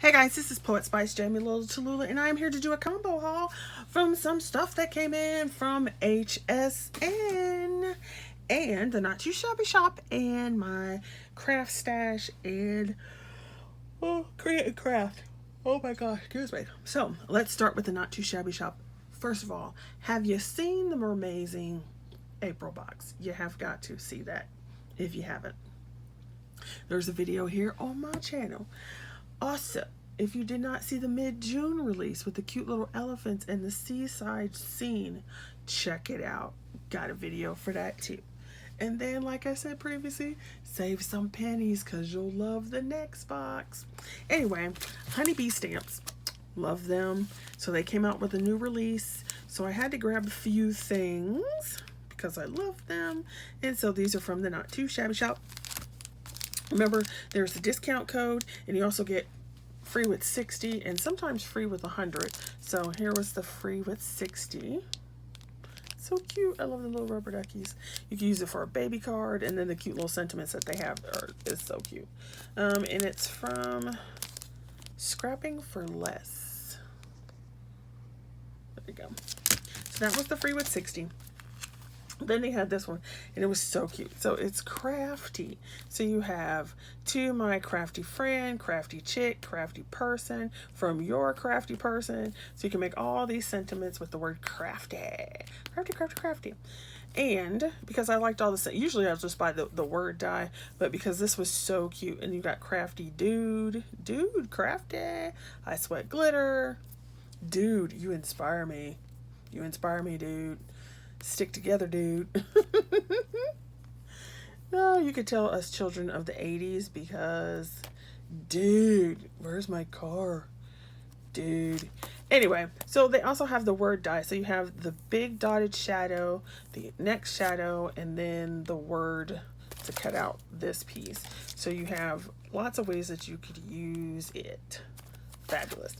Hey guys, this is Poet Spice Jamie Little Tallulah, and I'm here to do a combo haul from some stuff that came in from HSN and the Not Too Shabby shop and my craft stash and create and craft. Oh my gosh, excuse me. So let's start with the Not Too Shabby shop. First of all, have you seen the amazing April box? You have got to see that if you haven't. There's a video here on my channel. Also, if you did not see the mid-June release with the cute little elephants and the seaside scene, check it out. Got a video for that too. And then, like I said previously, save some pennies because you'll love the next box. Anyway, honeybee stamps. Love them. So they came out with a new release. So I had to grab a few things because I love them. And so these are from the Not Too Shabby shop. Remember, there's a discount code, and you also get free with 60 and sometimes free with 100. So here was the free with 60. So cute. I love the little rubber duckies. You can use it for a baby card, and then the cute little sentiments that they have is so cute. And it's from Scrapping for Less. There you go. So that was the free with 60. Then they had this one, and it was so cute. So it's crafty. So you have to my crafty friend, crafty chick, crafty person, from your crafty person. So you can make all these sentiments with the word crafty. Crafty, crafty, crafty. And because I liked all the, usually I'll just buy the word die, but because this was so cute, and you got crafty dude, crafty, I sweat glitter, dude, you inspire me. You inspire me, dude. Stick together, dude. No, you could tell us children of the 80s because, dude, where's my car? Dude. Anyway, so they also have the word die. So you have the big dotted shadow, the next shadow, and then the word to cut out this piece. So you have lots of ways that you could use it. Fabulous.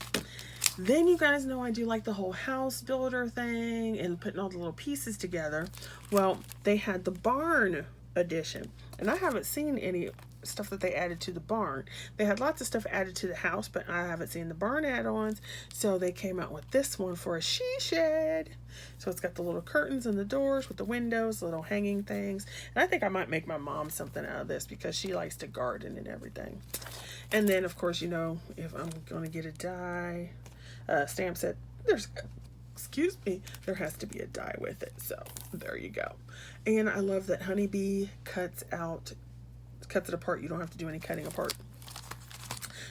Then you guys know I do like the whole house builder thing and putting all the little pieces together. Well, they had the barn edition, and I haven't seen any stuff that they added to the barn. They had lots of stuff added to the house, but I haven't seen the barn add-ons. So they came out with this one for a she shed. So it's got the little curtains and the doors with the windows, little hanging things. And I think I might make my mom something out of this because she likes to garden and everything. And then, of course, you know, if I'm going to get a die stamp set, excuse me, there has to be a die with it. So there you go. And I love that Honeybee cuts it apart. You don't have to do any cutting apart.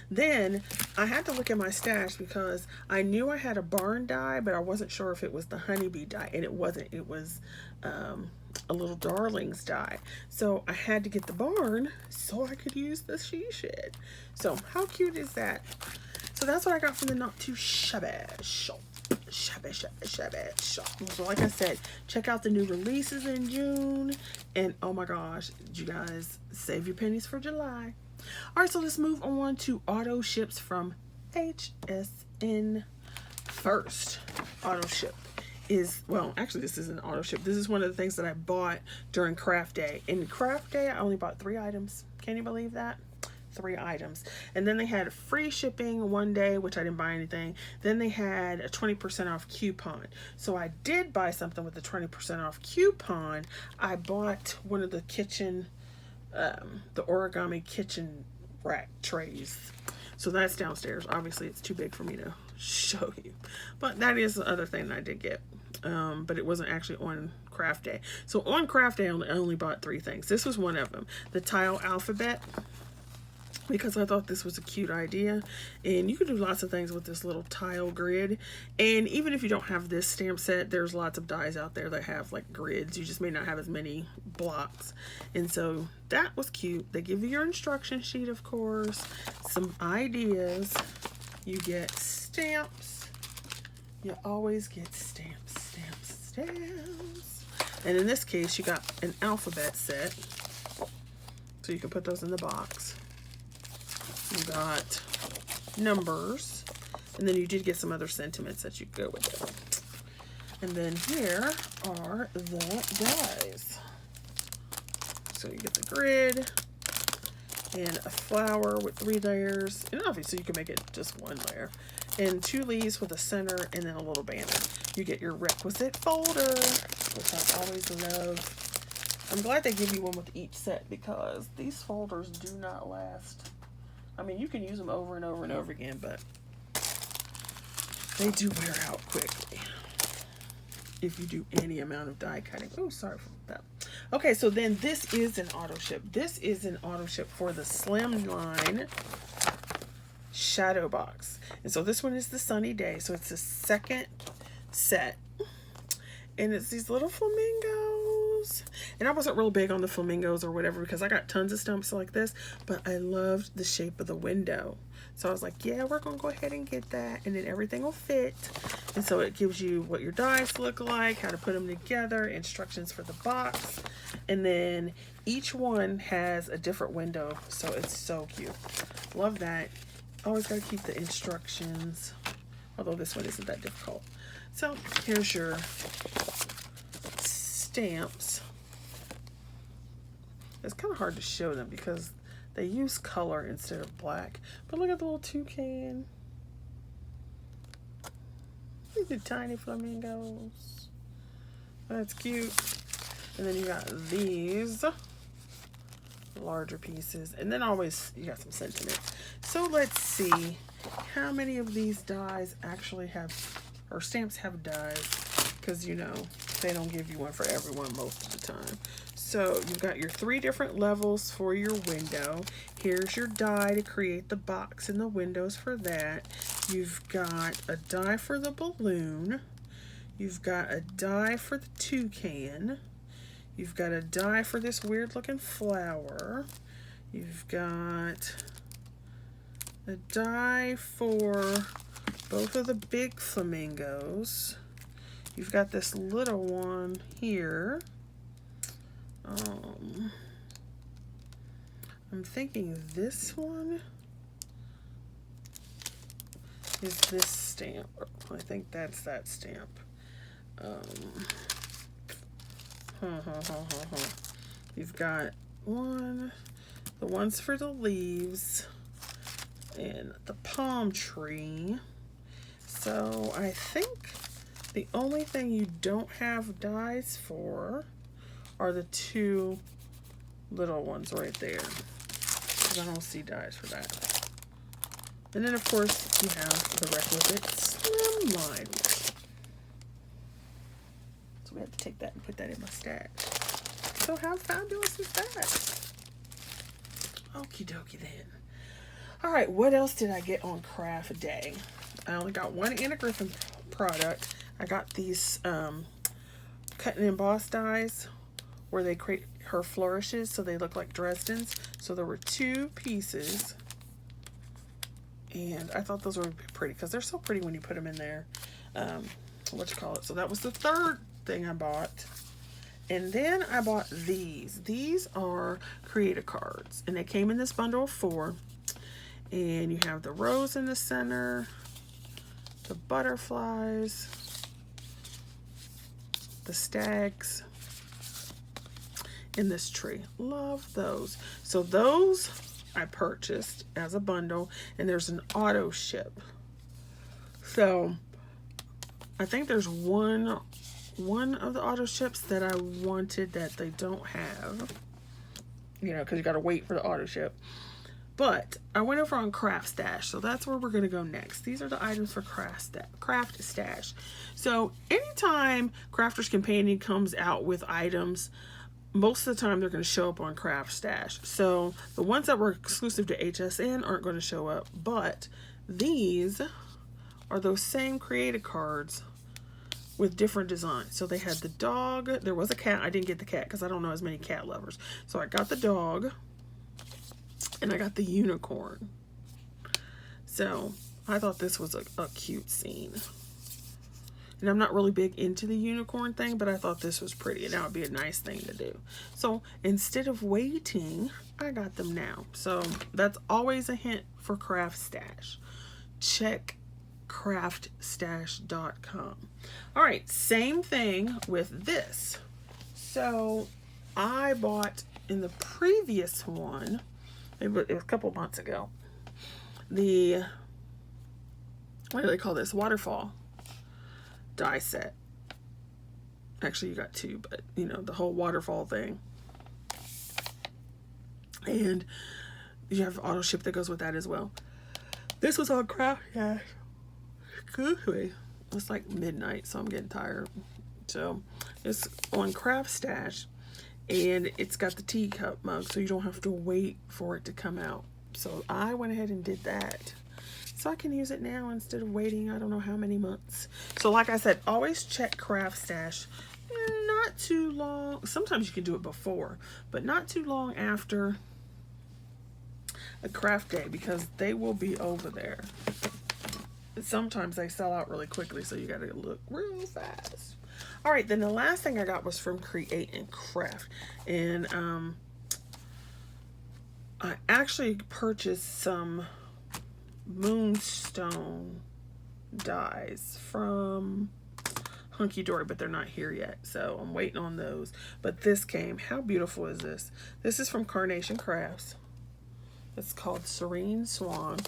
Then I had to look at my stash because I knew I had a barn die, but I wasn't sure if it was the honeybee die, and it wasn't. It was a little darlings die. So I had to get the barn so I could use the she shed. So how cute is that? So that's what I got from the Not Too Shabby shop. Shabby shop. So like I said, check out the new releases in June. And oh my gosh, you guys, save your pennies for July. All right, so let's move on to AutoShips from HSN first. AutoShip is, well, actually this isn't AutoShip. This is one of the things that I bought during Craft Day. In Craft Day, I only bought 3 items. Can you believe that? 3 items. And then they had free shipping one day, which I didn't buy anything. Then they had a 20% off coupon. So I did buy something with the 20% off coupon. I bought one of the kitchen, the origami kitchen rack trays. So that's downstairs. Obviously it's too big for me to show you. But that is the other thing that I did get. But it wasn't actually on Craft Day. So on Craft Day, I only bought 3 things. This was one of them. The tile alphabet, because I thought this was a cute idea, and you can do lots of things with this little tile grid. And even if you don't have this stamp set, there's lots of dies out there that have like grids. You just may not have as many blocks, and so that was cute. They give you your instruction sheet, of course, some ideas. You get stamps. You always get stamps. And in this case, you got an alphabet set, so you can put those in the box. You got numbers, and then you did get some other sentiments that you go with it. And then here are the dies. So you get the grid, and a flower with 3 layers, and obviously you can make it just 1 layer, and 2 leaves with a center, and then a little banner. You get your requisite folder, which I always love. I'm glad they give you one with each set, because these folders do not last. I mean, you can use them over and over and over again, but they do wear out quickly if you do any amount of die cutting. Oh, sorry for that. Okay, so then this is an auto ship. This is an auto ship for the Slimline Shadow Box. And so this one is the Sunny Day. So it's the second set. And it's these little flamingos. And I wasn't real big on the flamingos or whatever because I got tons of stumps like this. But I loved the shape of the window. So I was like, yeah, we're going to go ahead and get that. And then everything will fit. And so it gives you what your dies look like, how to put them together, instructions for the box. And then each one has a different window. So it's so cute. Love that. Always got to keep the instructions. Although this one isn't that difficult. So here's your stamps. It's kind of hard to show them because they use color instead of black. But look at the little toucan. These are tiny flamingos. That's cute. And then you got these larger pieces. And then always you got some sentiment. So let's see how many of these dies actually have, or stamps have dies. Because, you know, they don't give you one for everyone most of the time. So you've got your 3 different levels for your window. Here's your die to create the box and the windows for that. You've got a die for the balloon. You've got a die for the toucan. You've got a die for this weird looking flower. You've got a die for both of the big flamingos. You've got this little one here. I'm thinking this one is this stamp. I think that's that stamp. You've got the ones for the leaves and the palm tree. So I think the only thing you don't have dies for are the 2 little ones right there. Because I don't see dies for that. And then, of course, you have the requisite Slimline. So we have to take that and put that in my stash. So how fabulous is that? Okie dokie then. Alright, what else did I get on craft day? I only got one Anna Griffin product. I got these cut and emboss dies where they create her flourishes so they look like Dresden's. So there were 2 pieces. And I thought those were pretty because they're so pretty when you put them in there. So that was the 3rd thing I bought. And then I bought these. These are creative cards. And they came in this bundle of 4. And you have the rose in the center, the butterflies, the stags, and this tree. Love those. So those I purchased as a bundle, and there's an auto ship. So I think there's one of the auto ships that I wanted that they don't have, you know, because you got to wait for the auto ship. But I went over on Craft Stash, so that's where we're going to go next. These are the items for Craft Stash. So anytime Crafter's Companion comes out with items, most of the time they're going to show up on Craft Stash. So the ones that were exclusive to HSN aren't going to show up, but these are those same creative cards with different designs. So they had the dog. There was a cat. I didn't get the cat because I don't know as many cat lovers. So I got the dog. And I got the unicorn. So I thought this was a cute scene. And I'm not really big into the unicorn thing, but I thought this was pretty. And that would be a nice thing to do. So instead of waiting, I got them now. So that's always a hint for Craft Stash. Check craftstash.com. All right, same thing with this. So I bought in the previous one, it was a couple months ago. The, what do they call this? Waterfall die set. Actually, you got two, but you know, the whole waterfall thing. And you have AutoShip that goes with that as well. This was on Craft Stash. It's like midnight, so I'm getting tired. So it's on Craft Stash, and it's got the teacup mug, so you don't have to wait for it to come out. So I went ahead and did that, so I can use it now instead of waiting I don't know how many months. So like I said, always check Craft Stash not too long. Sometimes you can do it before, but not too long after a craft day, because they will be over there. Sometimes they sell out really quickly, so you got to look real fast. All right, then the last thing I got was from Create and Craft, and I actually purchased some moonstone dies from Hunky Dory, but they're not here yet, so I'm waiting on those. But this came. How beautiful is this? This is from Carnation Crafts. It's called Serene Swan.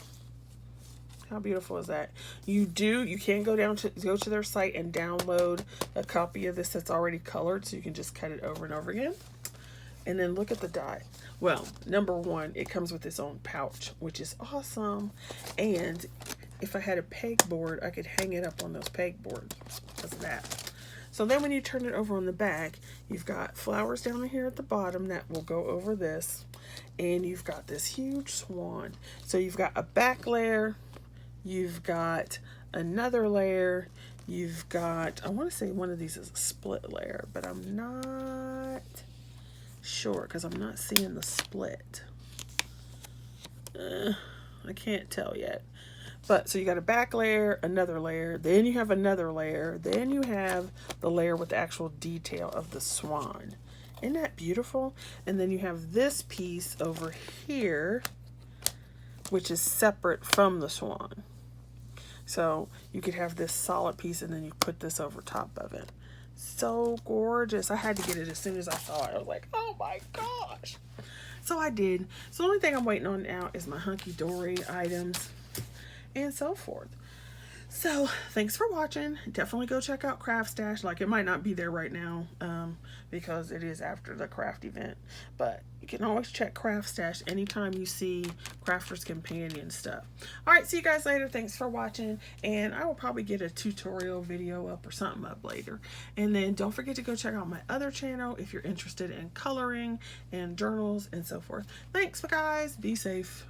How beautiful is that? You can go to their site and download a copy of this that's already colored, so you can just cut it over and over again. And then look at the die. Well, number one, it comes with its own pouch, which is awesome. And if I had a pegboard, I could hang it up on those pegboards because of that. So then when you turn it over on the back, you've got flowers down here at the bottom that will go over this. And you've got this huge swan. So you've got a back layer. You've got another layer. You've got, I want to say one of these is a split layer, but I'm not sure because I'm not seeing the split. I can't tell yet. But so you got a back layer, another layer, then you have another layer, then you have the layer with the actual detail of the swan. Isn't that beautiful? And then you have this piece over here, which is separate from the swan. So you could have this solid piece and then you put this over top of it. So gorgeous. I had to get it as soon as I saw it. I was like, oh my gosh. So I did. So the only thing I'm waiting on now is my Hunky Dory items and so forth. So thanks for watching. Definitely go check out Craft Stash. Like, it might not be there right now because it is after the craft event, but you can always check Craft Stash anytime you see Crafter's Companion stuff. All right, see you guys later. Thanks for watching, and I will probably get a tutorial video up or something up later. And then don't forget to go check out my other channel if you're interested in coloring and journals and so forth. Thanks, guys. Be safe.